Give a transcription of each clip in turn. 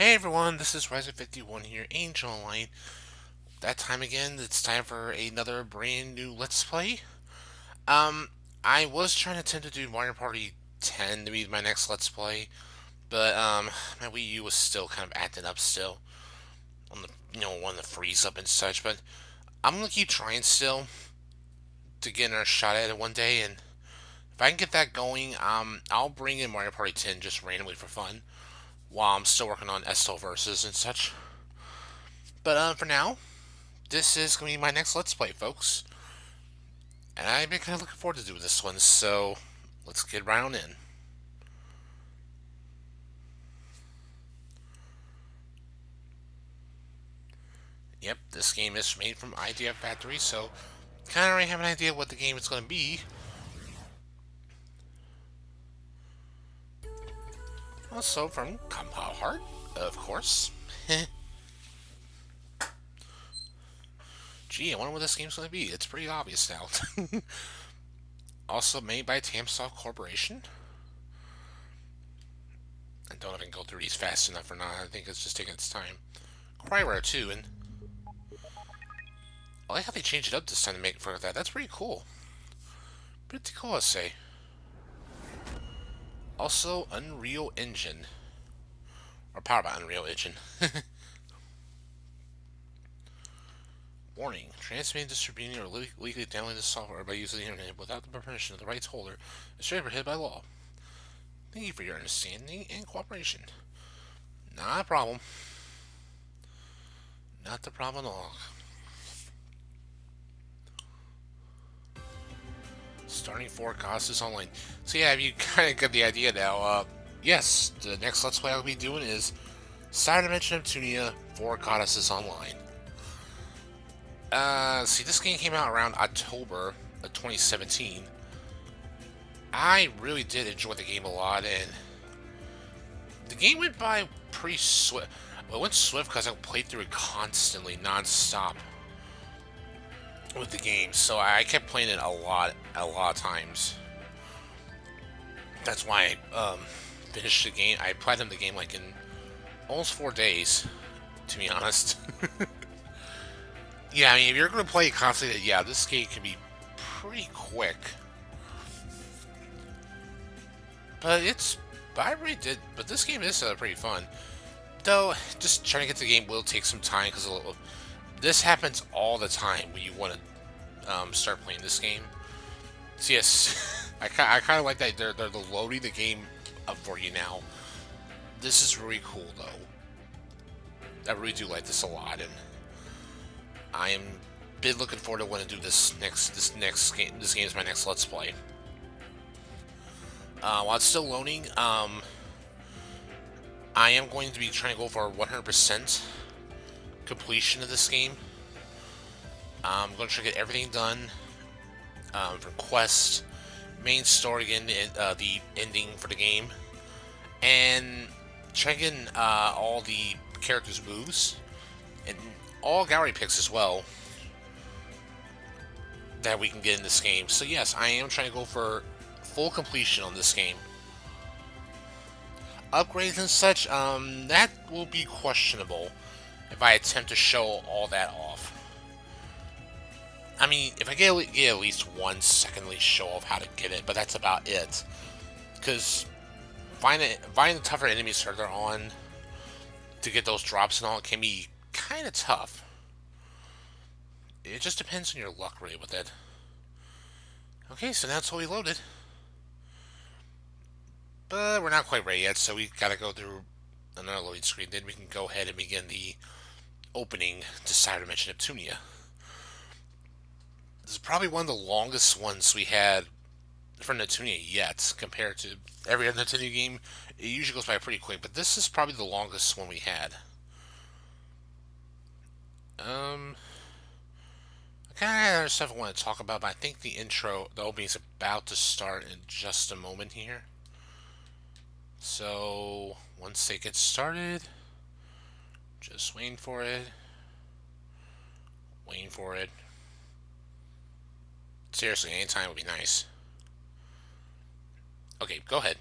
Hey everyone, this is Raiza 51 here, Angel Online. That time again, it's time for another brand new Let's Play. Um, I was trying to attempt to do Mario Party 10 to be my next Let's Play, but my Wii U was still kind of acting up still on the wanting to freeze up and such. But I'm gonna keep trying still to get another shot at it one day, and if I can get that going, I'll bring in Mario Party 10 just randomly for fun while I'm still working on SL versus and such. But for now, this is going to be my next Let's Play, folks. And I've been kind of looking forward to doing this one, so let's get right on in. Yep, this game is made from Idea Factory, so kind of already have an idea what the game is going to be. Also from Compile Heart, of course. Gee, I wonder what this game's going to be. It's pretty obvious now. Also made by Tamsoft Corporation. I don't even go through these fast enough or not. I think it's just taking its time. Quite rare too, and I like how they changed it up this time to make it for that. That's pretty cool. Pretty cool, I say. Also, Unreal Engine. Or powered by Unreal Engine. Warning. Transmitting, distributing, or legally downloading this software by using the internet without the permission of the rights holder is prohibited by law. Thank you for your understanding and cooperation. Not a problem. Not the problem at all. Starting 4 Goddesses Online. So yeah, you kind of get the idea now. Yes, the next Let's Play I'll be doing is Cyberdimension Neptunia 4 Goddesses Online. See, this game came out around October of 2017. I really did enjoy the game a lot, and the game went by pretty swift. Well, it went swift because I played through it constantly, non-stop with the game, so I kept playing it a lot of times. That's why I finished the game. I platinumed the game like in almost 4 days, to be honest. Yeah, I mean, if you're going to play it constantly, yeah, this game can be pretty quick. But I really did, but this game is pretty fun. Though, just trying to get the game will take some time, because this happens all the time when you want to start playing this game. So yes, I kind of like that they're loading the game up for you now. This is really cool, though. I really do like this a lot, and I am been looking forward to when to do this next game. This game is my next Let's Play. While it's still loading, I am going to be trying to go for 100% completion of this game. I'm going to try to get everything done from quest, main story, and the ending for the game, and checking all the characters' moves and all gallery picks as well that we can get in this game. So yes, I am trying to go for full completion on this game. Upgrades and such, that will be questionable if I attempt to show all that off. I mean, if I get at least 1 second at least show off how to get it, but that's about it. Because finding the tougher enemies further on to get those drops and all can be kind of tough. It just depends on your luck rate with it. Okay, so now it's fully loaded. But we're not quite ready yet, so we gotta go through another loading screen. Then we can go ahead and begin the opening to Cyberdimension Neptunia. This is probably one of the longest ones we had for Neptunia yet, compared to every other Neptunia game. It usually goes by pretty quick, but this is probably the longest one we had. I kind of had other stuff I want to talk about, but I think the opening is about to start in just a moment here. So, once they get started, just waiting for it. Waiting for it. Seriously, anytime would be nice. Okay, go ahead.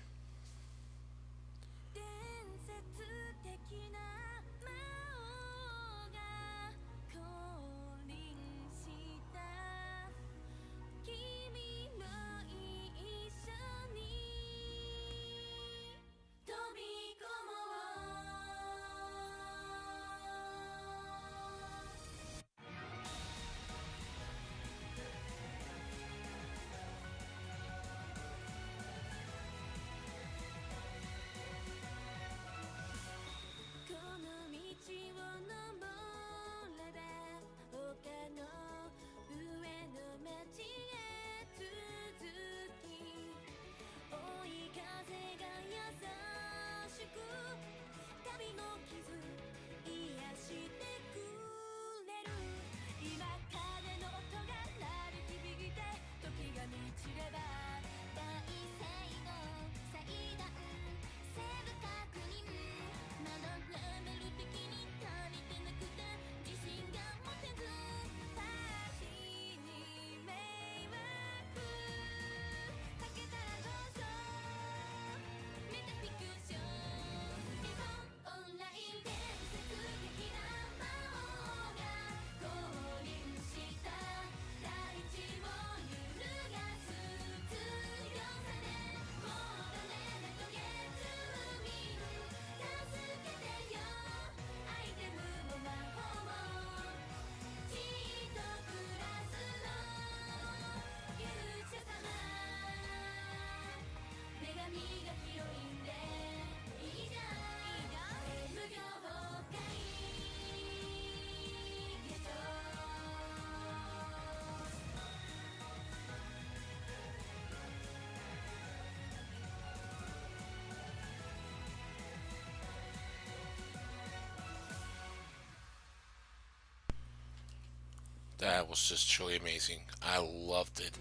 That was just truly amazing. I loved it.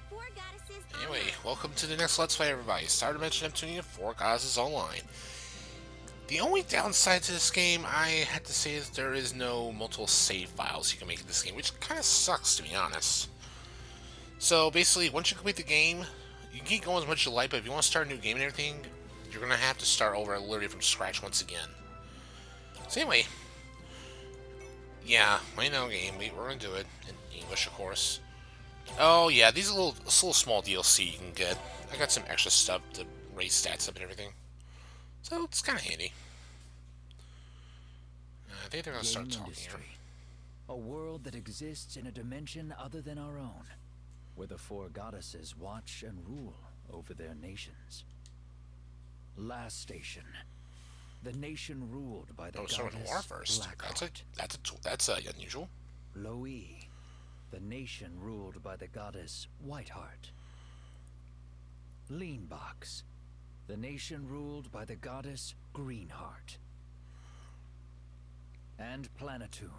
Four goddesses Anyway, online. welcome to the next Let's Play, everybody. Cyberdimension Neptunia 4 Goddesses Online. The only downside to this game, I had to say, is there is no multiple save files you can make in this game, which kind of sucks, to be honest. So, basically, once you complete the game, you can keep going as much as you like, but if you want to start a new game and everything, you're going to have to start over literally from scratch once again. So anyway, yeah, I know game. We're going to do it in English, of course. Oh yeah, these are little small DLC you can get. I got some extra stuff to raise stats up and everything, so it's kind of handy. I think they're gonna start Game talking industry. here. A world that exists in a dimension other than our own, where the four goddesses watch and rule over their nations. Last station. The nation ruled by the Oh, so goddess Noir first. Blackheart. That's unusual. Loe. The nation ruled by the goddess Whiteheart. Leanbox. The nation ruled by the goddess Greenheart. And Planetoon.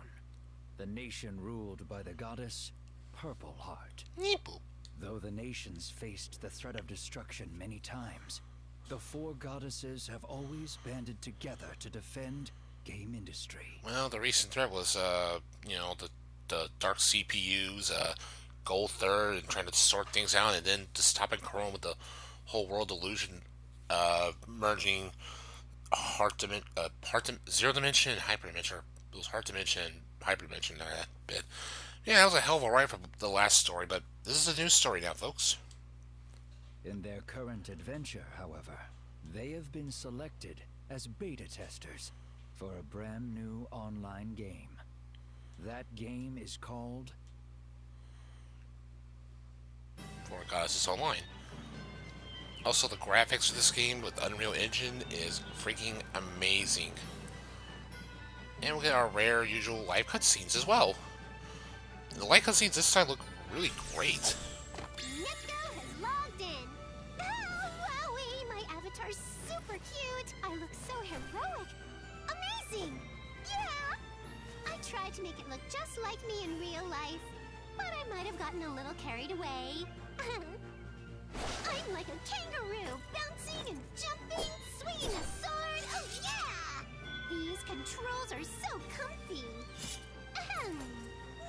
The nation ruled by the goddess Purpleheart. Neeple. Though the nations faced the threat of destruction many times, the four goddesses have always banded together to defend game industry. Well, the recent threat was the dark CPUs, gold third, and trying to sort things out, and then just stopping Chrome with the whole world illusion, merging zero dimension and hyperdimension. It was heart dimension and hyperdimension that bit. Yeah, that was a hell of a ride for the last story, but this is a new story now, folks. In their current adventure, however, they have been selected as beta testers for a brand new online game. That game is called For Goddesses Online. Also, the graphics for this game with Unreal Engine is freaking amazing. And we get our rare, usual live cutscenes as well. And the live cutscenes this time look really great. Nepto has logged in. Oh, wowie, my avatar's super cute. I look so heroic. Amazing. Yeah. I tried to make it look just like me in real life, but I might have gotten a little carried away. I'm like a kangaroo, bouncing and jumping, swinging a sword. Oh yeah! These controls are so comfy. Ahem.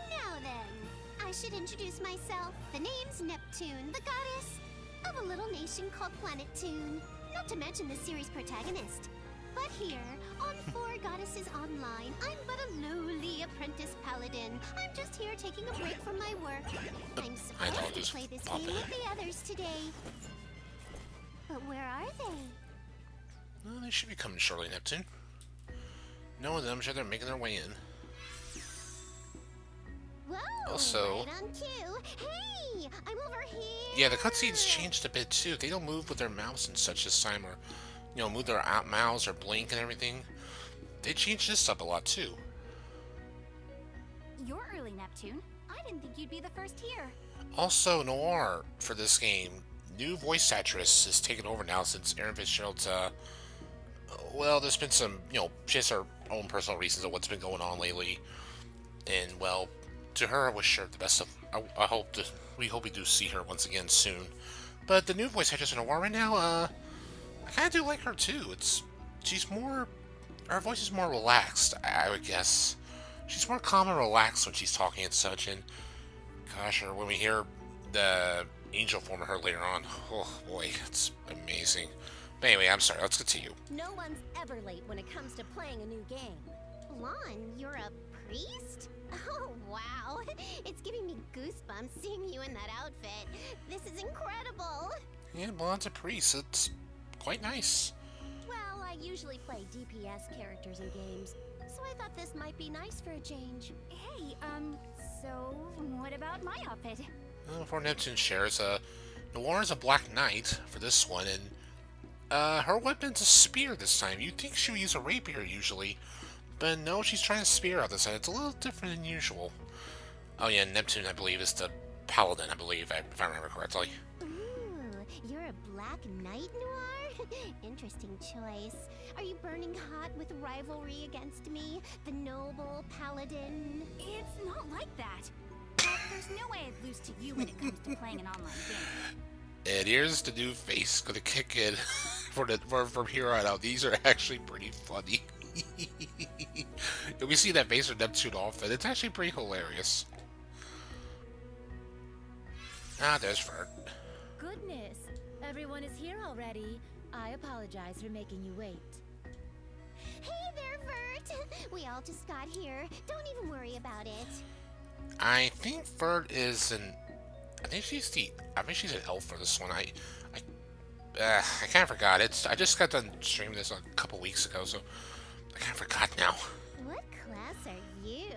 Now then, I should introduce myself. The name's Neptune, the goddess of a little nation called Planetoon. Not to mention the series protagonist. But here, on Four Goddesses Online, I'm but a lowly apprentice paladin. I'm just here taking a break from my work. I'm supposed to play this game with the others today. But where are they? Well, they should be coming shortly, Neptune. Knowing them, I'm sure they're making their way in. Whoa! Also, right on cue. Hey, I'm over here. yeah, the cutscenes changed a bit too. They don't move with their mouse and such this time, or move their mouths or blink and everything. They changed this up a lot too. You're early, Neptune. I didn't think you'd be the first here. Also, Noir for this game, new voice actress has taken over now since Erin Fitzgerald's. Well, there's been some, she has her own personal reasons of what's been going on lately, and well, to her, I wish her the best of. We hope we do see her once again soon. But the new voice actress in Noir right now, I kind of do like her too. Her voice is more relaxed, I would guess. She's more calm and relaxed when she's talking and such, and gosh, or when we hear the angel form of her later on, oh boy, it's amazing. But anyway, I'm sorry, let's continue. No one's ever late when it comes to playing a new game. Lon, you're a priest? Oh, wow. It's giving me goosebumps seeing you in that outfit. This is incredible. Yeah, Blonde's a priest. It's quite nice. Well, I usually play DPS characters in games, so I thought this might be nice for a change. Hey, so what about my outfit? Before Neptune shares, Noir is a Black Knight for this one, and her weapon's a spear this time. You'd think she would use a rapier usually, but no, she's trying to spear out this time. It's a little different than usual. Oh yeah, Neptune, I believe, is the paladin, if I remember correctly. Ooh, you're a Black Knight, Noir? Interesting choice. Are you burning hot with rivalry against me, the noble paladin? It's not like that. But there's no way I'd lose to you when it comes to playing an online game. And here's the new face gonna kick in from here on out. These are actually pretty funny. We see that face of Neptune often. It's actually pretty hilarious. Ah, there's Vert. Goodness, everyone is here already. I apologize for making you wait. Hey there, Vert! We all just got here. Don't even worry about it. I think Vert is an. I think she's an elf for this one. I kind of forgot. I just got done streaming this a couple weeks ago, so I kind of forgot now. What class are you?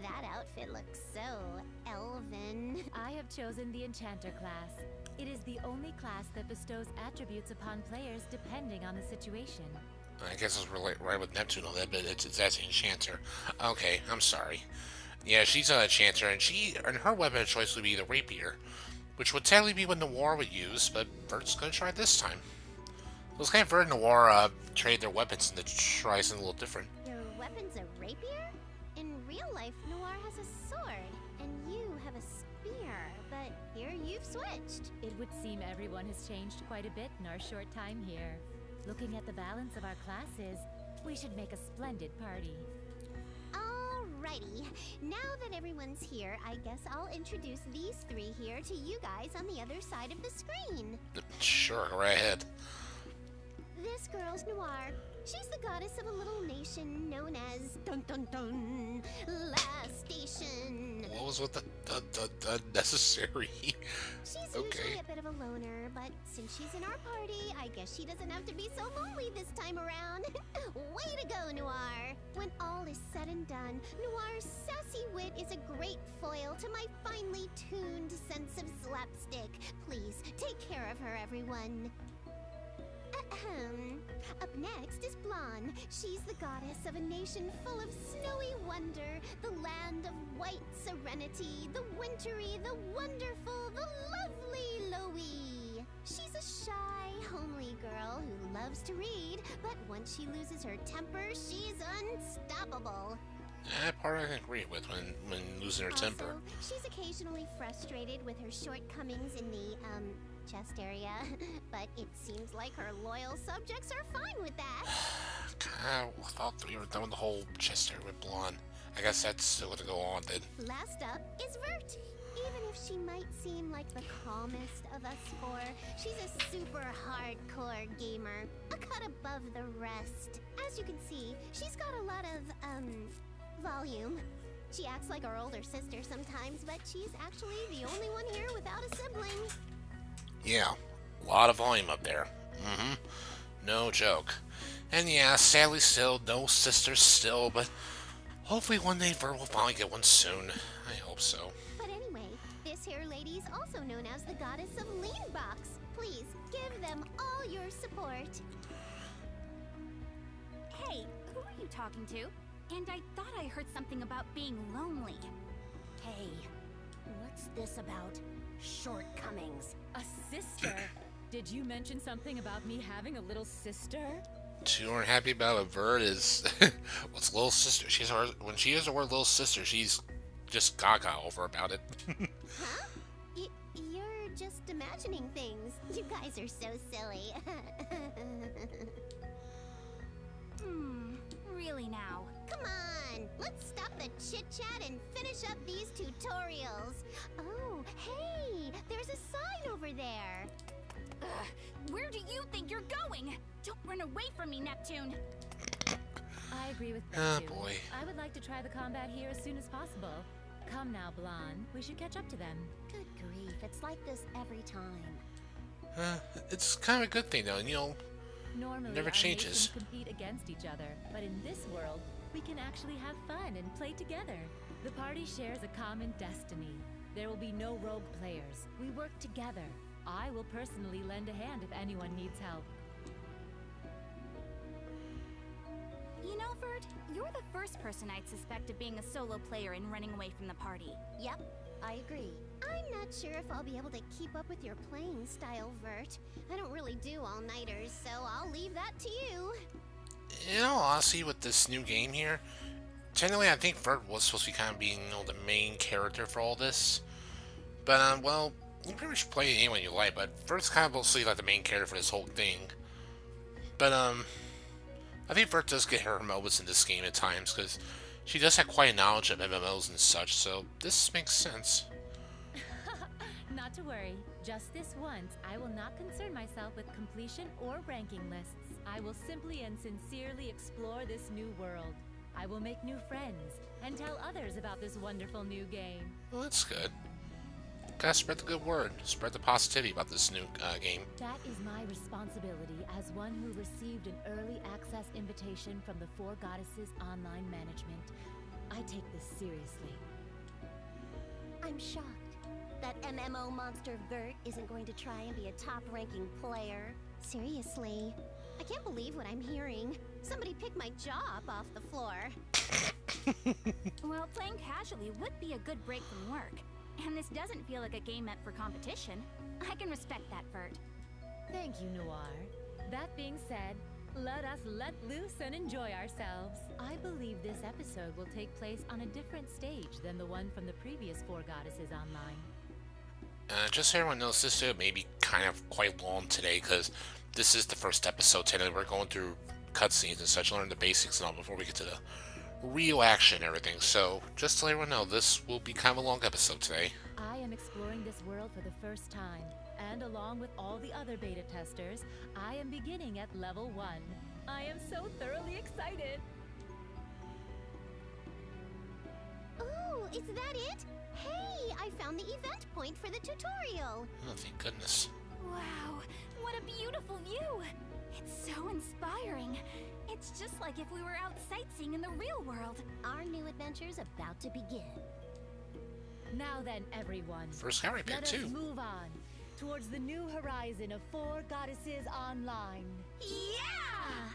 That outfit looks so elven. I have chosen the Enchanter class. It is the only class that bestows attributes upon players depending on the situation. I guess it's right with Neptune a little bit. That's the Enchanter. Okay, I'm sorry. Yeah, she's an Enchanter, and her weapon of choice would be the Rapier, which would technically be what Noir would use, but Vert's gonna try it this time. Those kind of Vert and Noir trade their weapons and try something a little different. Your weapon's a rapier? In real life, Noir has a sword, and you have a spear, but here you've switched. It would seem everyone has changed quite a bit in our short time here. Looking at the balance of our classes, we should make a splendid party. Alrighty, now that everyone's here, I guess I'll introduce these three here to you guys on the other side of the screen. Sure, go right ahead. This girl's Noir. She's the goddess of a little nation known as Dun Dun Dun Last Station. What was with the unnecessary? She's Okay. usually a bit of a loner, but since she's in our party, I guess she doesn't have to be so lonely this time around. Way to go, Noir! When all is said and done, Noir's sassy wit is a great foil to my finely tuned sense of slapstick. Please, take care of her, everyone. Ahem. Up next is Blonde. She's the goddess of a nation full of snowy wonder, the land of white serenity, the wintry, the wonderful, the lovely Loie. She's a shy, homely girl who loves to read, but once she loses her temper, she's unstoppable. That part I can agree with when losing her temper. Also, she's occasionally frustrated with her shortcomings in the, chest area, but it seems like her loyal subjects are fine with that. I thought we were done with the whole chest area with Blonde. I guess that's still gonna go on then. Last up is Vert. Even if she might seem like the calmest of us four, she's a super hardcore gamer, a cut above the rest. As you can see, she's got a lot of, volume. She acts like our older sister sometimes, but she's actually the only one here without a sibling. Yeah, a lot of volume up there. Mm-hmm. No joke. And yeah, sadly still, no sisters still, but hopefully one day Vert will finally get one soon. I hope so. But anyway, this here lady's also known as the goddess of Lean Box. Please, give them all your support. Hey, who are you talking to? And I thought I heard something about being lonely. Hey, what's this about shortcomings? A sister? Did you mention something about me having a little sister? What you aren't happy about a Vert is what's little sister. When she hears the word little sister, she's just gaga over about it. Huh? You're just imagining things. You guys are so silly. Really now? Come on, let's stop the chit-chat and finish up these tutorials. Oh, hey, there's a sign over there. Ugh, where do you think you're going? Don't run away from me, Neptune. I agree with Oh Neptune. boy. I would like to try the combat here as soon as possible. Come now, Blonde. We should catch up to them. Good grief, it's like this every time. It's kind of a good thing though, and Normally, Never our changes. nations compete against each other, but in this world, we can actually have fun and play together. The party shares a common destiny. There will be no rogue players. We work together. I will personally lend a hand if anyone needs help. You know, Vert, you're the first person I'd suspect of being a solo player and running away from the party. Yep, I agree. I'm not sure if I'll be able to keep up with your playing style, Vert. I don't really do all-nighters, so I'll leave that to you. In all honesty, with this new game here, technically I think Vert was supposed to be kind of being, the main character for all this. But, well, you pretty much play it anyone you like, but Vert's kind of mostly like the main character for this whole thing. But, I think Vert does get her moments in this game at times, because she does have quite a knowledge of MMOs and such, so this makes sense. Not to worry. Just this once, I will not concern myself with completion or ranking lists. I will simply and sincerely explore this new world. I will make new friends and tell others about this wonderful new game. Well, that's good. Gotta spread the good word. Spread the positivity about this new game. That is my responsibility as one who received an early access invitation from the Four Goddesses Online Management. I take this seriously. I'm shocked that MMO monster Vert isn't going to try and be a top-ranking player. Seriously, I can't believe what I'm hearing. Somebody picked my jaw up off the floor. Well, playing casually would be a good break from work. And this doesn't feel like a game meant for competition. I can respect that, Vert. Thank you, Noir. That being said, let us let loose and enjoy ourselves. I believe this episode will take place on a different stage than the one from the previous Four Goddesses Online. Just so everyone knows, this video may be kind of quite long today, because this is the first episode today. We're going through cutscenes and such, learn the basics and all before we get to the real action and everything. So, just to let everyone know, this will be kind of a long episode today. I am exploring this world for the first time, and along with all the other beta testers, I am beginning at level 1. I am so thoroughly excited! Ooh, is that it? Hey, I found the event point for the tutorial. Oh, thank goodness. Wow, what a beautiful view! It's so inspiring. It's just like if we were out sightseeing in the real world. Our new adventure's about to begin. Now then, everyone, First Sky Pit let us too. move on towards the new horizon of Four Goddesses Online. Yeah!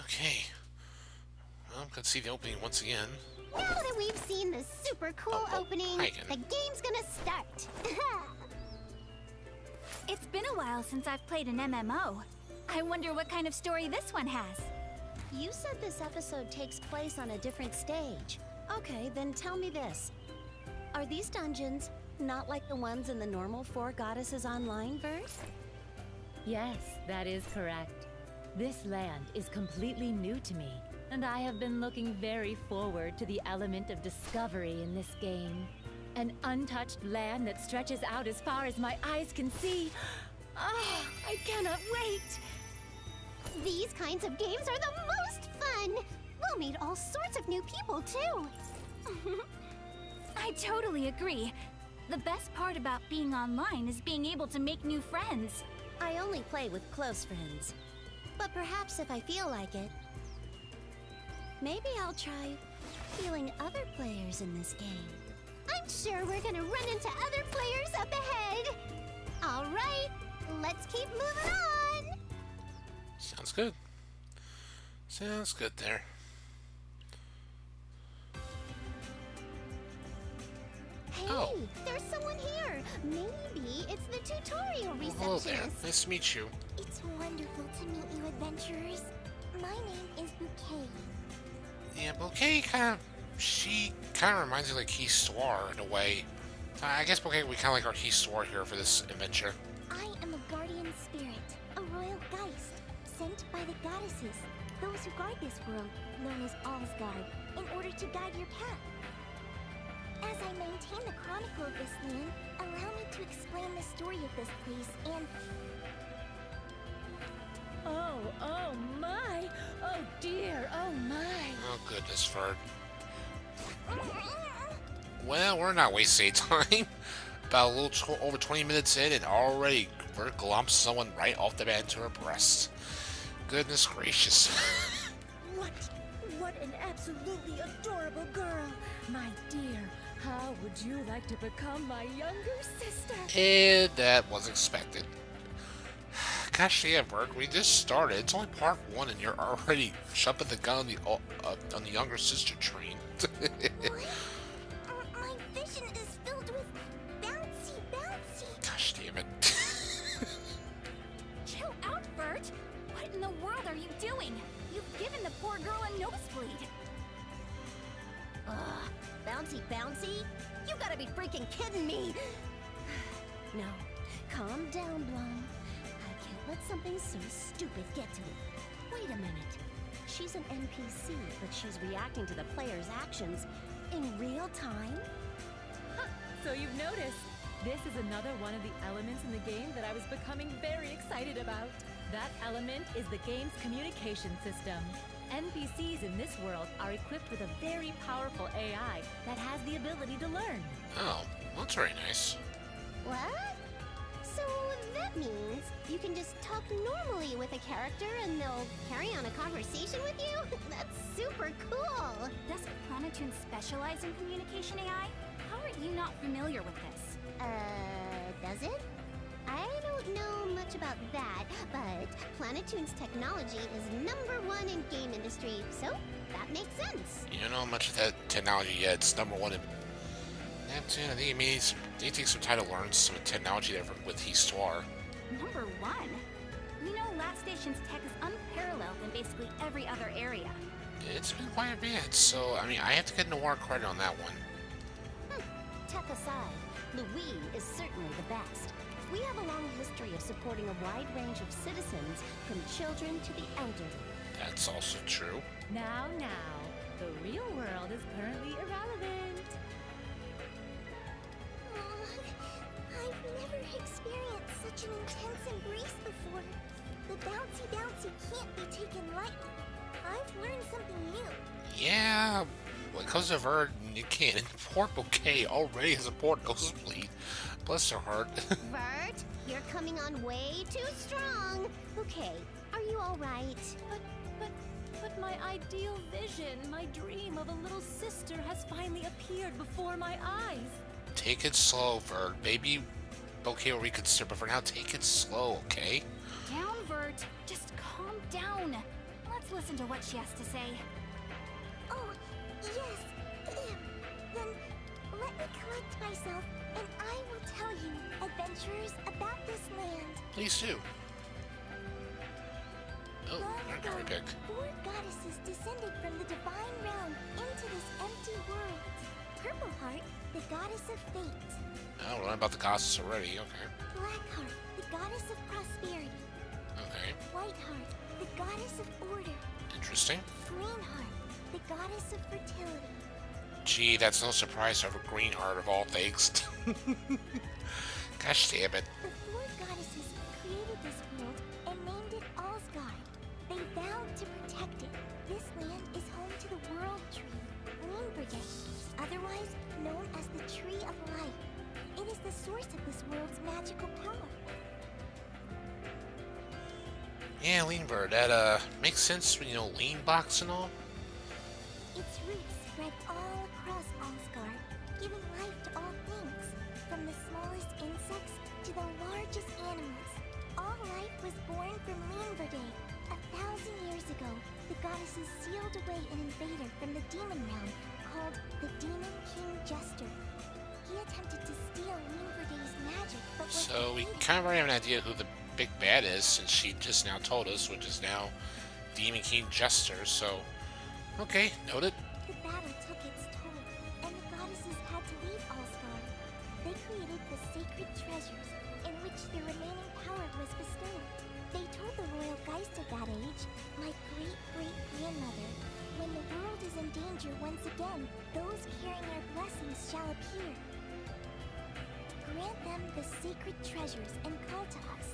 Okay. Well, let's see the opening once again. Now that we've seen the super cool opening, hi again. the game's gonna start. It's been a while since I've played an MMO. I wonder what kind of story this one has. You said this episode takes place on a different stage. Okay, then tell me this. Are these dungeons not like the ones in the normal Four Goddesses Online verse? Yes, that is correct. This land is completely new to me, and I have been looking very forward to the element of discovery in this game. An untouched land that stretches out as far as my eyes can see. Ah, I cannot wait! These kinds of games are the most fun! We'll meet all sorts of new people, too! I totally agree. The best part about being online is being able to make new friends. I only play with close friends. But perhaps if I feel like it, maybe I'll try feeling other players in this game. I'm sure we're gonna run into other players up ahead! Alright, let's keep moving on! Sounds good. Sounds good there. Hey, Oh. there's someone here! Maybe it's the tutorial Well, hello there. receptionist. Nice to meet you. It's wonderful to meet you, adventurers. My name is Bouquet. Yeah, Bouquet she kind of reminds me like Histoire in a way. So I guess Bouquet we kind of like our Histoire here for this adventure. I am a guardian spirit, a royal geist, sent by the goddesses, those who guard this world, known as Allsguard, in order to guide your path. As I maintain the chronicle of this land, allow me to explain the story of this place and... Oh my! Oh dear, oh my! Oh goodness, Ferd. Well, we're not wasting time. About a little over 20 minutes in, and already Vert glumps someone right off the bat into her breast. Goodness gracious. What an absolutely adorable girl! My dear, how would you like to become my younger sister? And that was expected. Gosh, yeah, Vert, we just started. It's only part 1, and you're already jumping the gun on the younger sister train. My vision is filled with bouncy. Gosh damn it. Chill out, Bert! What in the world are you doing? You've given the poor girl a nosebleed. Ugh, bouncy? You gotta be freaking kidding me! No, calm down, Blonde. I can't let something so stupid get to me. Wait a minute. She's an NPC, but she's reacting to the player's actions in real time? So you've noticed, this is another one of the elements in the game that I was becoming very excited about. That element is the game's communication system. NPCs in this world are equipped with a very powerful AI that has the ability to learn. Oh, well, that's very nice. What? So that means you can just talk normally with a character and they'll carry on a conversation with you? That's super cool! Doesn't Planetoon specialize in communication AI? How are you not familiar with this? Does it? I don't know much about that, but Planetoon's technology is #1 in game industry, so that makes sense. You don't know much of that technology yet. It's #1 in Neptune. I think it takes some time to learn some technology there with Histoire. Number 1? You know Last Station's tech is unparalleled in basically every other area. It's been quite advanced, so I mean, I have to get Noir credit on that one. Tech aside, Louis is certainly the best. We have a long history of supporting a wide range of citizens, from children to the elderly. That's also true. Now, the real world is currently irrelevant. I've never experienced such an intense embrace before. The bouncy can't be taken lightly. I've learned something new. Yeah, when it comes to Verd, you can't. Poor Bouquet already has a poor nosebleed. Bless her heart. Vert, you're coming on way too strong. Okay, are you alright? But my ideal vision, my dream of a little sister has finally appeared before my eyes. Take it slow, Verd. Maybe Bouquet will reconsider, but for now, take it slow, okay? Down, Vert. Just calm down. Let's listen to what she has to say. Oh, yes. Then let me collect myself, and I will tell you, adventurers, about this land. Please do. Oh, Long not very big. 4 goddesses descended from the divine realm into this empty world. Purpleheart, the goddess of fate. Oh, we're learning about the goddesses already. Okay. Blackheart, the goddess of prosperity. Okay. Whiteheart, the goddess of order. Interesting. Greenheart, the goddess of fertility. Gee, that's no surprise over Greenheart of all things. Gosh damn it. The four goddesses created this world and named it Asgard. They vowed to protect it. This land is home to the world tree, Greenberget, otherwise known as the Tree of Life. It is the source of this world's magical power. Yeah, Leanbird. That makes sense when you know lean box and all. Its roots spread all across Asgard, giving life to all things, from the smallest insects to the largest animals. All life was born from Leanbirdet. 1,000 years ago, the goddesses sealed away an invader from the demon realm called the Demon King Jester. He attempted to steal Leanbirdet's magic, but was So we defeated. kind of already have an idea who the big bad is, since she just now told us, which is now Demon King Jester. So, okay, noted. The battle took its toll, and the goddesses had to leave Asgard. They created the sacred treasures, in which their remaining power was bestowed. They told the royal Geist of that age, my great-great-grandmother, when the world is in danger once again, those carrying our blessings shall appear. Grant them the sacred treasures and call to us.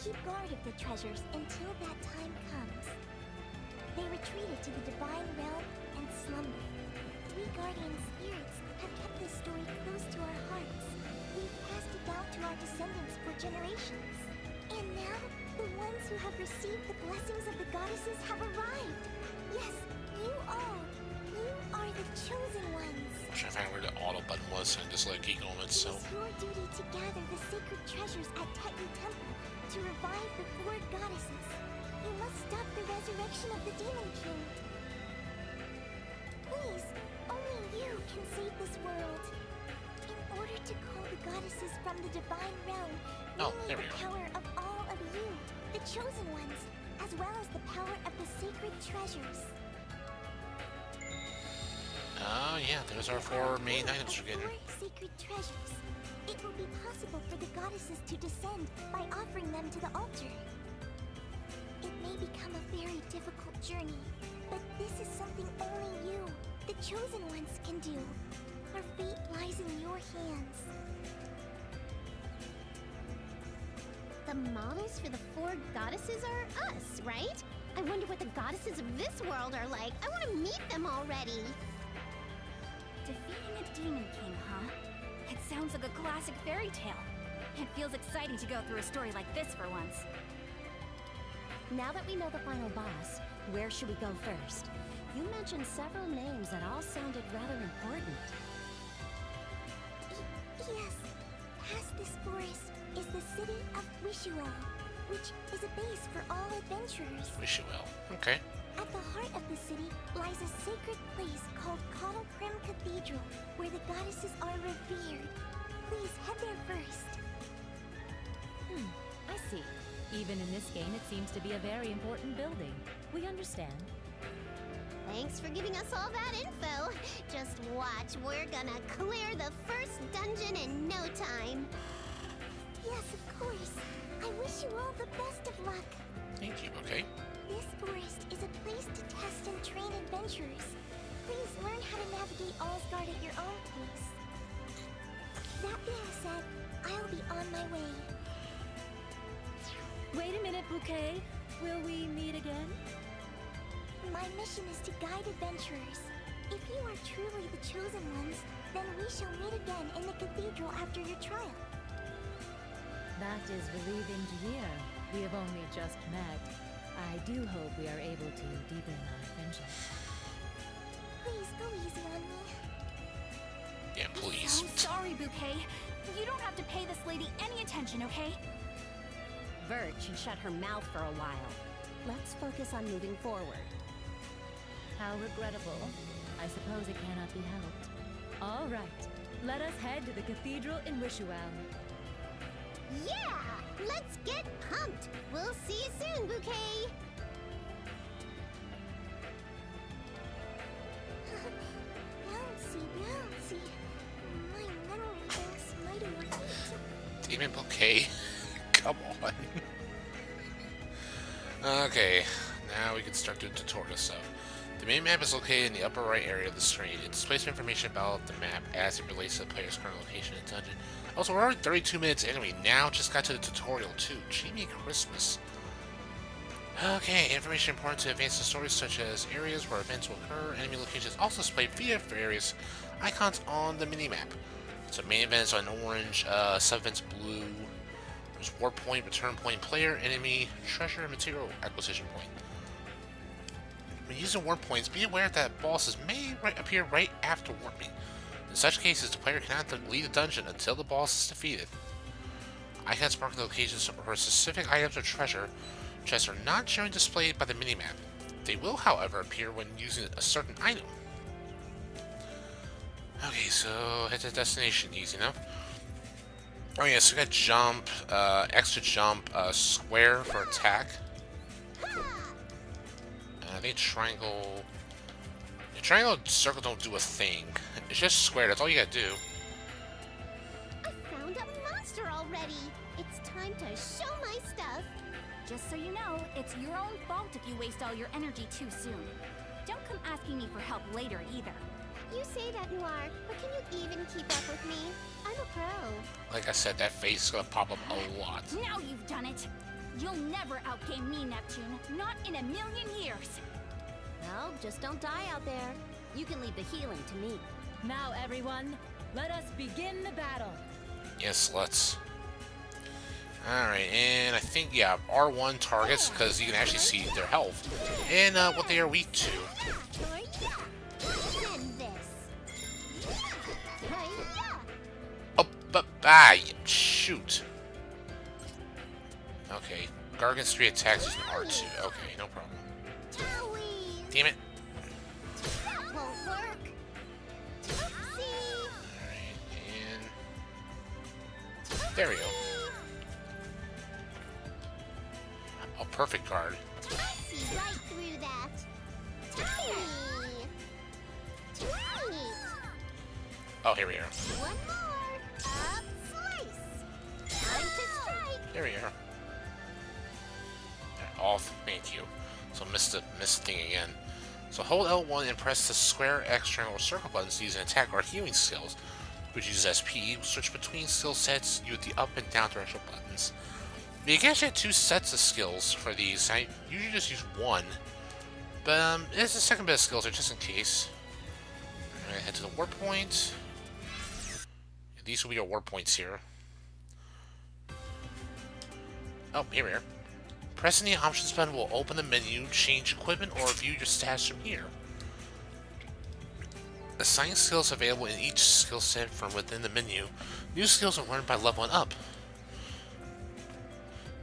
Keep guard of the treasures until that time comes. They retreated to the divine realm and slumbered. We guardian spirits have kept this story close to our hearts. We've passed it down to our descendants for generations. And now, the ones who have received the blessings of the goddesses have arrived. Yes, you all. You are the chosen ones. I'm trying to find where the auto button was and just let it keep going. It So, is your duty to gather the sacred treasures at Titan Temple to revive the four goddesses. You must stop the resurrection of the Demon King. Please, only you can save this world. In order to call the goddesses from the divine realm, Oh, we there need we the go. power of all of you, the chosen ones, as well as the power of the sacred treasures. yeah, there's our four main items we're getting. Four sacred treasures. It will be possible for the goddesses to descend by offering them to the altar. It may become a very difficult journey, but this is something only you, the chosen ones, can do. Our fate lies in your hands. The models for the four goddesses are us, right? I wonder what the goddesses of this world are like. I want to meet them already. Defeating a Demon King, huh? It sounds like a classic fairy tale. It feels exciting to go through a story like this for once. Now that we know the final boss, where should we go first? You mentioned several names that all sounded rather important. Yes, past this forest is the city of Wishuel, which is a base for all adventurers. Wish you well. Okay. At the heart of the city lies a sacred place called Cottlecrim Cathedral, where the goddesses are revered. Please head there first. I see. Even in this game, it seems to be a very important building. We understand. Thanks for giving us all that info. Just watch, we're gonna clear the first dungeon in no time. Yes, of course. I wish you all the best of luck. Thank you. Okay. This forest is a place to test and train adventurers. Please learn how to navigate Asgard at your own pace. That being said, I'll be on my way. Wait a minute, Bouquet. Will we meet again? My mission is to guide adventurers. If you are truly the chosen ones, then we shall meet again in the cathedral after your trial. That is relieving to hear. We have only just met. I do hope we are able to deepen our friendship. Please go easy on me. Yeah, please. I'm sorry, Bouquet. You don't have to pay this lady any attention, okay? Vert should shut her mouth for a while. Let's focus on moving forward. How regrettable. I suppose it cannot be helped. All right. Let us head to the cathedral in Wishuel. Yeah! Let's get pumped! We'll see you soon, Bouquet! Bouncy, bouncy. Mint bouquet. Come on. Okay, now we can start doing tutorial stuff. The main map is located in the upper right area of the screen. It displays information about the map as it relates to the player's current location and dungeon. Also, we're already 32 minutes in and we now just got to the tutorial too. Jimmy Christmas. Okay, information important to advance the story, such as areas where events will occur. Enemy locations also display via various icons on the minimap. So main events on orange, sub-events blue. There's warp point, return point, player, enemy, treasure, and material acquisition point. When using warp points, be aware that bosses may appear right after warping. In such cases, the player cannot leave the dungeon until the boss is defeated. Icons marking the locations for specific items or treasure chests are not generally displayed by the minimap. They will, however, appear when using a certain item. Okay, so head to destination, easy enough. Oh yeah, so we got jump, extra jump, square for attack. I think triangle... Triangle and circle don't do a thing. It's just square, that's all you gotta do. I found a monster already. It's time to show my stuff. Just so you know, it's your own fault if you waste all your energy too soon. Don't come asking me for help later either. You say that, Noir, but can you even keep up with me? I'm a pro. Like I said, that face is gonna pop up a lot. Now you've done it! You'll never outgame me, Neptune. Not in a million years! Well, just don't die out there. You can leave the healing to me. Now, everyone, let us begin the battle. Yes, let's. Alright, and I think, yeah, R1 targets, because you can actually see their health, and what they are weak to. Send this. Oh, but, shoot. Okay, Gargan's 3 attacks using R2. Okay, no problem. Damn it. That won't work. Oopsie. Alright, and... There we go. Oh, perfect guard. I see right through that. Tiny. Right. Oh, here we are. One more. Up slice. Time to strike. There we are. Off, thank you. So missed the thing again. So hold L1 and press the square, X, triangle, or circle buttons to use an attack or healing skills, which uses SP. Switch between skill sets use the up and down directional buttons. You can actually have 2 sets of skills for these. I usually just use one, but there's a second bit of skills there just in case. Alright, head to the warp point. These will be your warp points here. Oh, here we are. Pressing the options button will open the menu, change equipment, or view your stats from here. Assign skills available in each skill set from within the menu. New skills are learned by leveling up.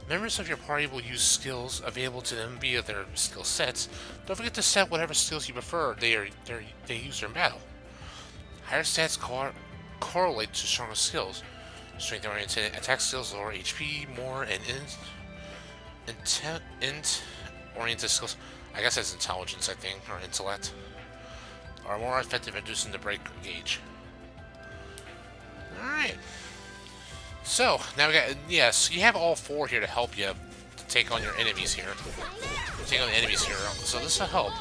Members of your party will use skills available to them via their skill sets. Don't forget to set whatever skills you prefer they use during battle. Higher stats correlate to stronger skills. Strength-oriented attack skills lower HP more, and int-oriented skills, I guess that's intelligence, I think, or intellect, are more effective at reducing the break gauge. Alright. So, now we got, yes, you have all 4 here to help you to take on your enemies here. Take on the enemies here, so this will help.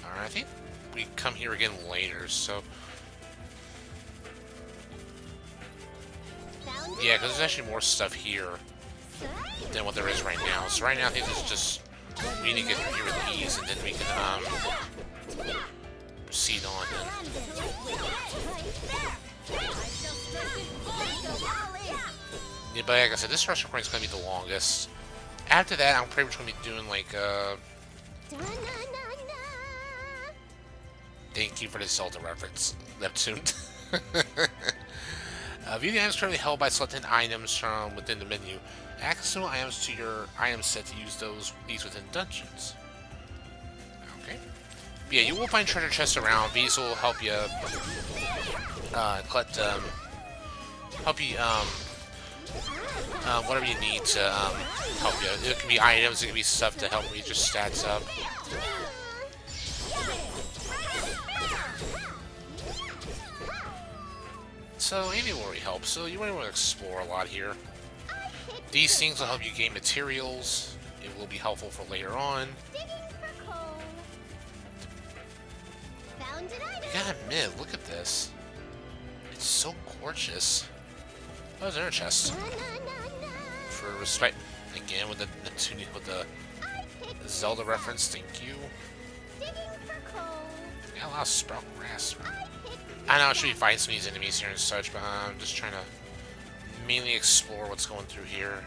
Alright, I think we come here again later, so... Yeah, because there's actually more stuff here than what there is right now. So right now I think this is just... We need to get here with these, and then we can, proceed on then. Yeah, but like I said, this rush recording is going to be the longest. After that, I'm pretty much going to be doing, like, Thank you for the Zelda reference, Neptune. View the items currently held by selecting items from within the menu. Add consume items to your item set to use these within dungeons. Okay. But yeah, you will find treasure chests around. These will help you collect help you whatever you need to help you. It can be items, it can be stuff to help read your stats up. So anything will really help. So you might want to explore a lot here. These things will help you gain materials. It will be helpful for later on. You gotta admit, look at this. It's so gorgeous. Oh, there's another chest. For respect, again with the Neptunia, with the Zelda reference. Thank you. Got a lot of sprout grass. I know I should be fighting some of these enemies here and such, but I'm just trying to mainly explore what's going through here.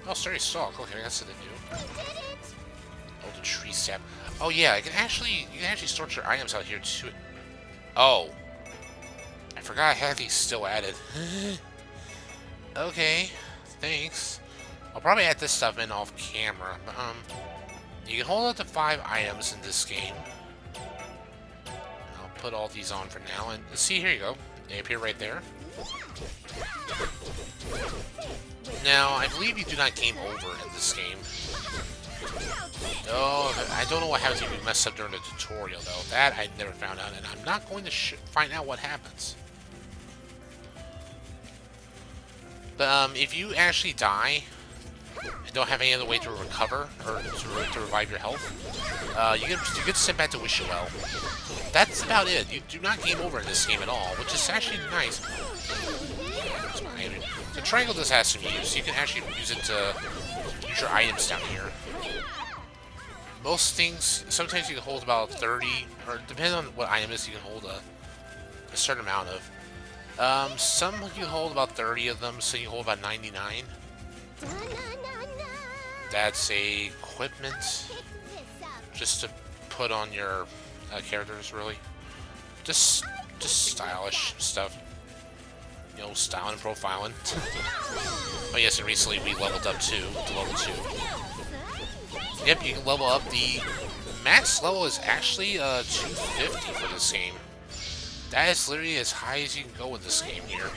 Oh, sturdy stalk. Okay, that's something new. Oh, the tree sap. Oh yeah, you can actually sort your items out here too. Oh, I forgot I had these still added. Okay, thanks. I'll probably add this stuff in off camera, but you can hold up to 5 items in this game. I'll put all these on for now, and see, here you go. They appear right there. Now, I believe you do not game over in this game. Oh, I don't know what happens if you mess up during the tutorial, though. That I never found out, and I'm not going to find out what happens. But if you actually die and don't have any other way to recover or to revive your health, you get sent back to wish you well. That's about it. You do not game over in this game at all, which is actually nice. The triangle does have some use. You can actually use it to use your items down here. Most things, sometimes you can hold about 30, or depending on what item it is, you can hold a certain amount of. Some you can hold about 30 of them, so you can hold about 99. That's a equipment, just to put on your characters, really. Just stylish stuff. You know, styling and profiling. Oh yes, and recently we leveled up too, to level 2. Yep, you can level up. The max level is actually 250 for this game. That is literally as high as you can go in this game here.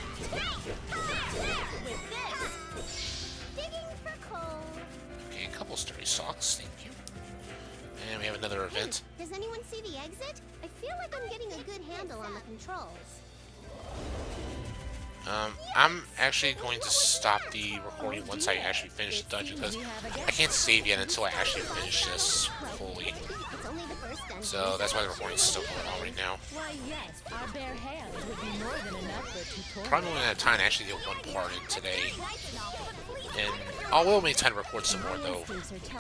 Okay, a couple sturdy socks, thank you. And we have another event. Hey, does anyone see the exit? I feel like I'm getting a good handle on the controls. I'm actually going to stop the recording once I actually finish the dungeon, because I can't save yet until I actually finish this fully. So that's why the recording's still going on right now. Probably won't have time to actually get one part in today. And I will make time to record some more though,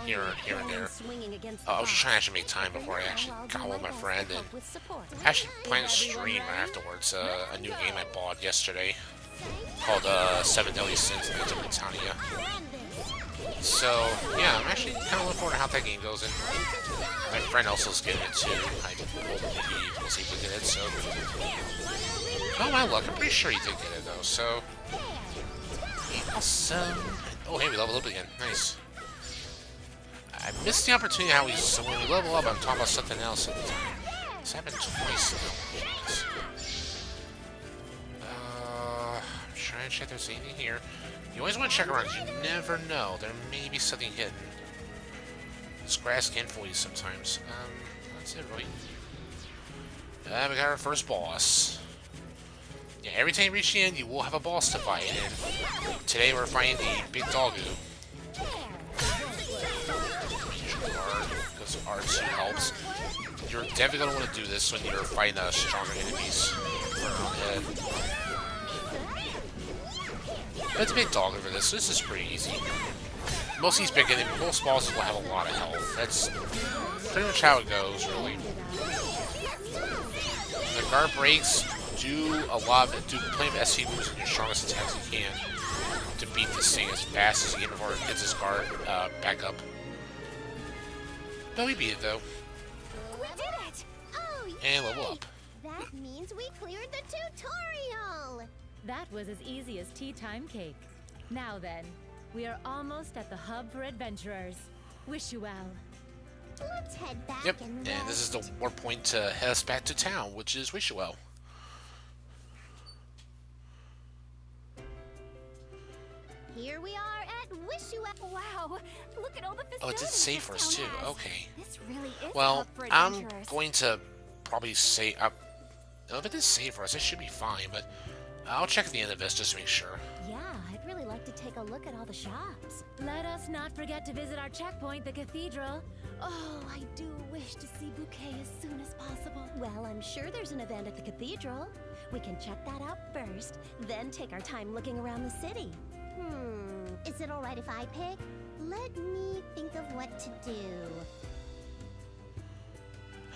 here and there. I was just trying to actually make time before I actually got with my friend, and actually plan to stream afterwards a new game I bought yesterday called 7 Deadly Sins Neptunia. So yeah, I'm actually kind of looking forward to how that game goes, and my friend also is getting it too. I told him that he was able to get it, so oh my luck, I'm pretty sure he did get it though. So awesome. Oh hey, we leveled up again. Nice. I missed the opportunity how so when we level up, I'm talking about something else. It's happened twice now. I'm trying to check if there's anything here. You always want to check around. You never know. There may be something hidden. This grass can fool you sometimes. That's it, really. We got our first boss. Yeah, every time you reach the end, you will have a boss to fight, and today we're fighting the big doggo. Because R2 helps. You're definitely going to want to do this when you're fighting stronger enemies. But it's a big dog over this, so this is pretty easy. Most of these big enemies, most bosses will have a lot of health. That's pretty much how it goes, really. The guard breaks, do plenty of SC moves and your strongest attacks you can to beat this thing as fast as you can before it gets its guard back up. But we beat it though. We did it! Oh, and level up. That means we cleared the tutorial! That was as easy as tea time cake. Now then, we are almost at the hub for adventurers. Wish you well. Let's head back Yep, and and this is the war point to head us back to town, which is Wishwell. Here we are at Wishua. Wow, look at all the facilities. Oh, it did say this for us too. town has. Okay. This really is a Well, hub for I'm adventurers. going to probably say... if it is safe for us, it should be fine, but I'll check at the end of this just to make sure. Yeah, I'd really like to take a look at all the shops. Let us not forget to visit our checkpoint, the cathedral. Oh, I do wish to see Bouquet as soon as possible. Well, I'm sure there's an event at the cathedral. We can check that out first, then take our time looking around the city. Is it alright if I pick? Let me think of what to do.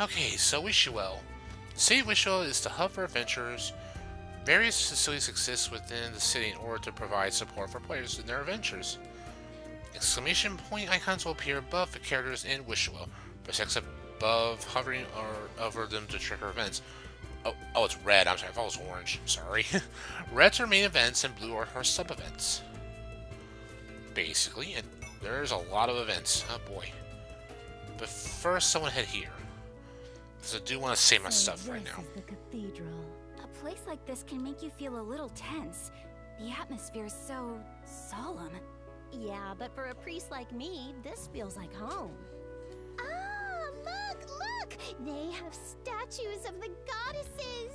Okay, so Wishuel. The city of Wishuel is the hub for adventurers. Various facilities exist within the city in order to provide support for players in their adventures. Exclamation point icons will appear above the characters in Wishuel. Press X above hovering or over them to trigger events. Oh, it's red. I'm sorry, I thought it was orange. Sorry. Reds are main events and blue are sub-events. Basically, and there's a lot of events. Oh boy. But first, someone head here. Because I do want to save my stuff right now. This is the cathedral. A place like this can make you feel a little tense. The atmosphere is so solemn. Yeah, but for a priest like me, this feels like home. Ah, look! They have statues of the goddesses.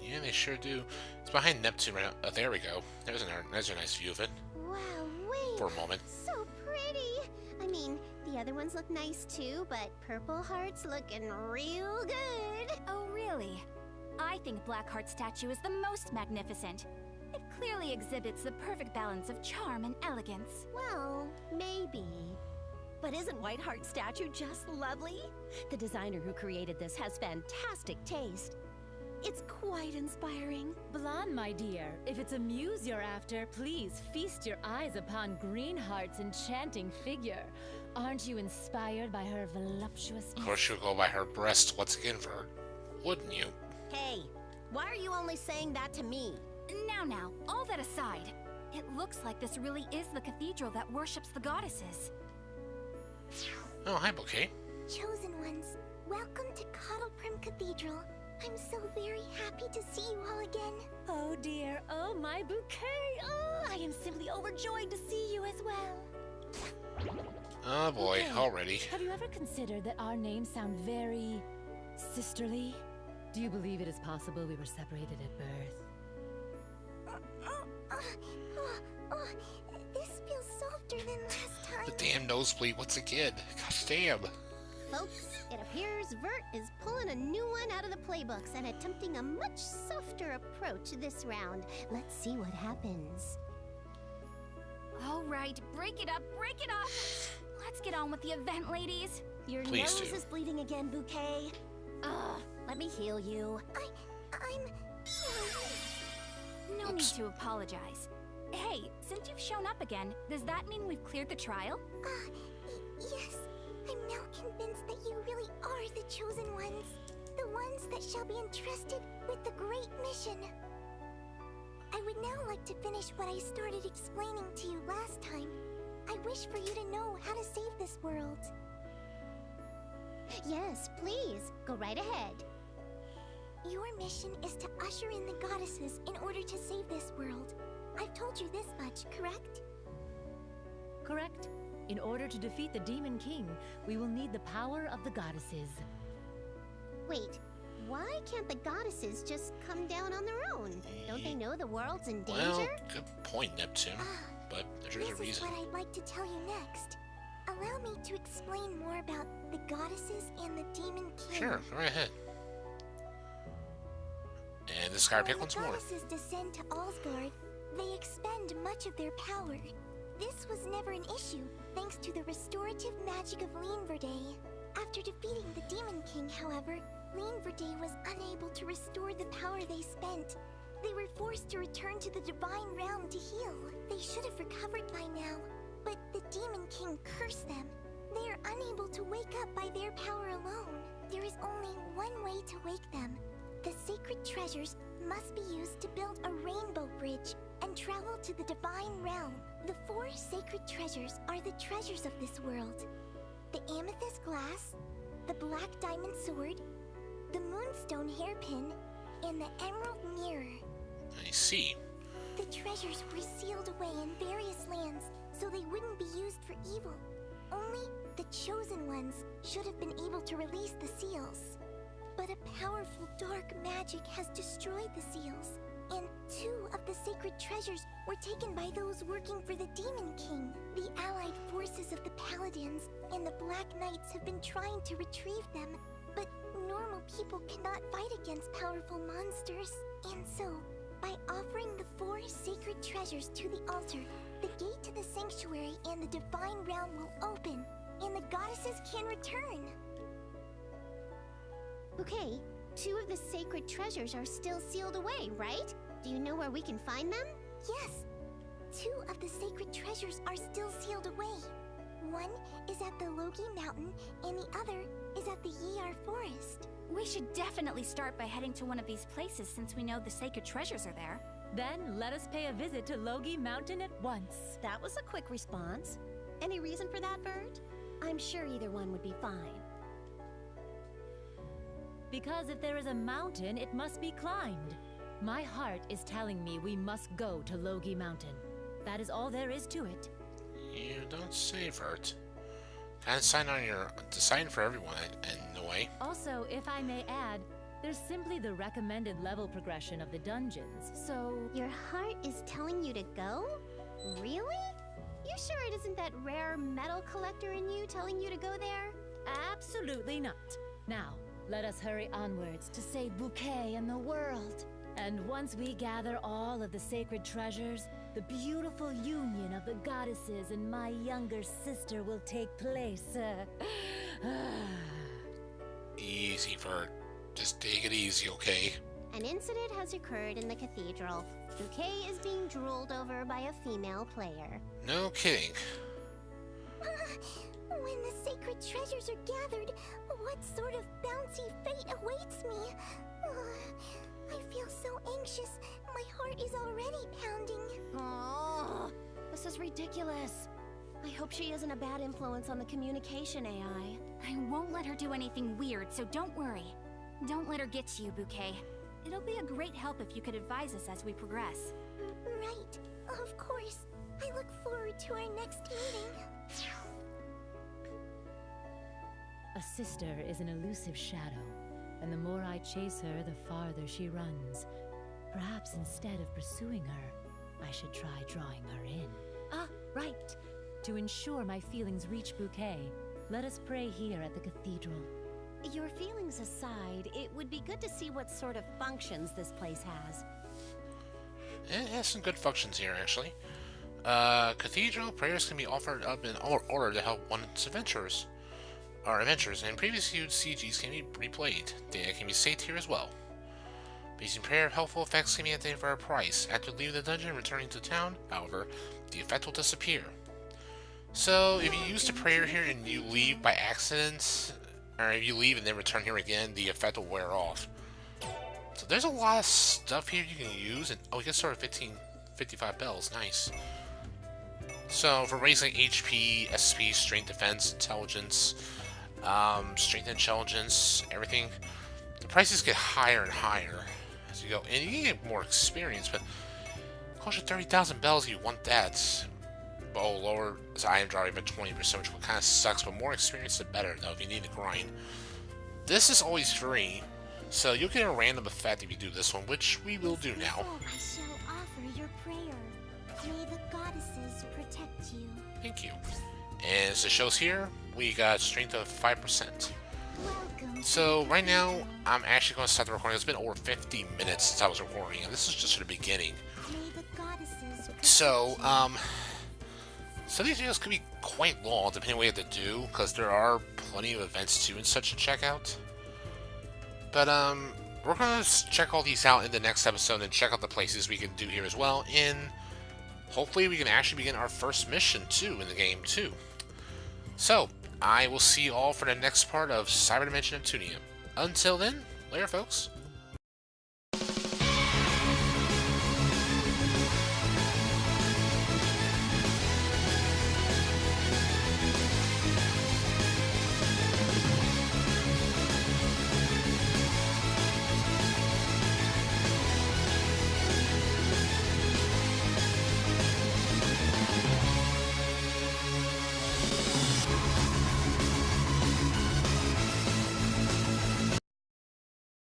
Yeah, they sure do. It's behind Neptune right now. Oh, there we go. There's a nice view of it. Wow, wait. For a moment. So pretty. I mean, the other ones look nice too, but Purple Heart's looking real good. Oh, really? I think Blackheart's statue is the most magnificent. It clearly exhibits the perfect balance of charm and elegance. Well, maybe. But isn't Whiteheart's statue just lovely? The designer who created this has fantastic taste. It's quite inspiring. Blonde, my dear, if it's a muse you're after, please feast your eyes upon Greenheart's enchanting figure. Aren't you inspired by her voluptuousness? Of course, you'll go by her breast once again for her, wouldn't you? Hey, why are you only saying that to me? Now, all that aside, it looks like this really is the cathedral that worships the goddesses. Oh, hi, Bouquet. Chosen ones, welcome to Cottleprim Cathedral. I'm so very happy to see you all again. Oh dear, oh my Bouquet! Oh, I am simply overjoyed to see you as well. Oh boy, Bouquet, already. Have you ever considered that our names sound very sisterly? Do you believe it is possible we were separated at birth? This feels softer than last time. The damn nosebleed once again. Gosh damn. Folks, it appears Vert is pulling a new one out of the playbooks and attempting a much softer approach this round. Let's see what happens. All right, break it up, break it up! Let's get on with the event, ladies. Your Please nose do. is bleeding again, Bouquet. Let me heal you. I'm... No need to apologize. Hey, since you've shown up again, does that mean we've cleared the trial? Yes, I'm now convinced that you really are the chosen ones. The ones that shall be entrusted with the great mission. I would now like to finish what I started explaining to you last time. I wish for you to know how to save this world. Yes, please, go right ahead. Your mission is to usher in the goddesses in order to save this world. I've told you this much, correct? Correct. In order to defeat the Demon King, we will need the power of the goddesses. Wait, why can't the goddesses just come down on their own? Don't they know the world's in danger? Well, good point, Neptune. But there's a This is reason. what I'd like to tell you next. Allow me to explain more about the goddesses and the Demon King. Sure, go right ahead. And this guy pick When once the more. goddesses descend to Alsgard, they expend much of their power. This was never an issue, thanks to the restorative magic of Leanverde. After defeating the Demon King, however, Leanverde was unable to restore the power they spent. They were forced to return to the Divine Realm to heal. They should have recovered by now, but the Demon King cursed them. They are unable to wake up by their power alone. There is only one way to wake them. The sacred treasures must be used to build a rainbow bridge and travel to the Divine Realm. The 4 sacred treasures are the treasures of this world. The amethyst glass, the black diamond sword, the moonstone hairpin, and the emerald mirror. I see. The treasures were sealed away in various lands so they wouldn't be used for evil. Only the chosen ones should have been able to release the seals. But a powerful dark magic has destroyed the seals, and 2 of the sacred treasures were taken by those working for the Demon King. The allied forces of the Paladins and the Black Knights have been trying to retrieve them, but normal people cannot fight against powerful monsters. And so, by offering the 4 sacred treasures to the altar, the gate to the sanctuary and the divine realm will open, and the goddesses can return. Okay, 2 of the sacred treasures are still sealed away, right? Do you know where we can find them? Yes, 2 of the sacred treasures are still sealed away. One is at the Logi Mountain, and the other is at the Yar Forest. We should definitely start by heading to one of these places since we know the sacred treasures are there. Then let us pay a visit to Logi Mountain at once. That was a quick response. Any reason for that, Bert? I'm sure either one would be fine. Because if there is a mountain, it must be climbed. My heart is telling me we must go to Logi Mountain. That is all there is to it. You don't say, Vert. Kind of sign for everyone in a way. Also, if I may add, there's simply the recommended level progression of the dungeons, so... Your heart is telling you to go? Really? You sure it isn't that rare metal collector in you telling you to go there? Absolutely not. Now, let us hurry onwards to save Bouquet and the world. And once we gather all of the sacred treasures, the beautiful union of the goddesses and my younger sister will take place. Easy, Vert. Just take it easy, okay? An incident has occurred in the cathedral. Bouquet is being drooled over by a female player. No kidding. When the sacred treasures are gathered, what sort of bouncy fate awaits me? I feel so anxious. My heart is already pounding. Oh, this is ridiculous. I hope she isn't a bad influence on the communication AI. I won't let her do anything weird, so don't worry. Don't let her get to you, Bouquet. It'll be a great help if you could advise us as we progress. Right. Of course. I look forward to our next meeting. A sister is an elusive shadow, and the more I chase her, the farther she runs. Perhaps instead of pursuing her, I should try drawing her in. Ah, right. To ensure my feelings reach Bouquet, let us pray here at the cathedral. Your feelings aside, it would be good to see what sort of functions this place has. It has some good functions here, actually. Cathedral prayers can be offered up in order to help one's adventures, and previously used CGs can be replayed. Data can be saved here as well. Using prayer, helpful effects can be activated for a price. After leaving the dungeon and returning to town, however, the effect will disappear. So, if you use the prayer here and you leave by accident, or if you leave and then return here again, the effect will wear off. So there's a lot of stuff here you can use, and oh, we get started 55 bells, nice. So for raising HP, SP, strength, defense, intelligence, strength, intelligence, everything, the prices get higher and higher as you go, and you can get more experience, but it costs you 30,000 bells if you want that. Oh, lower so item drop even 20%, which kind of sucks, but more experience the better, though, if you need to grind. This is always free, so you'll get a random effect if you do this one, which we will do now. I shall offer your prayer. May the goddesses protect you. Thank you. And as it shows here, we got strength of 5%. Welcome. So right now, I'm actually going to start the recording. It's been over 50 minutes since I was recording, and this is just the beginning. May the goddesses protect So, you. so these videos could be quite long, depending on what you have to do, because there are plenty of events too and such to check out. But we're gonna check all these out in the next episode and check out the places we can do here as well, and hopefully we can actually begin our first mission too in the game too. So I will see you all for the next part of Cyberdimension Neptunia. Until then, later folks.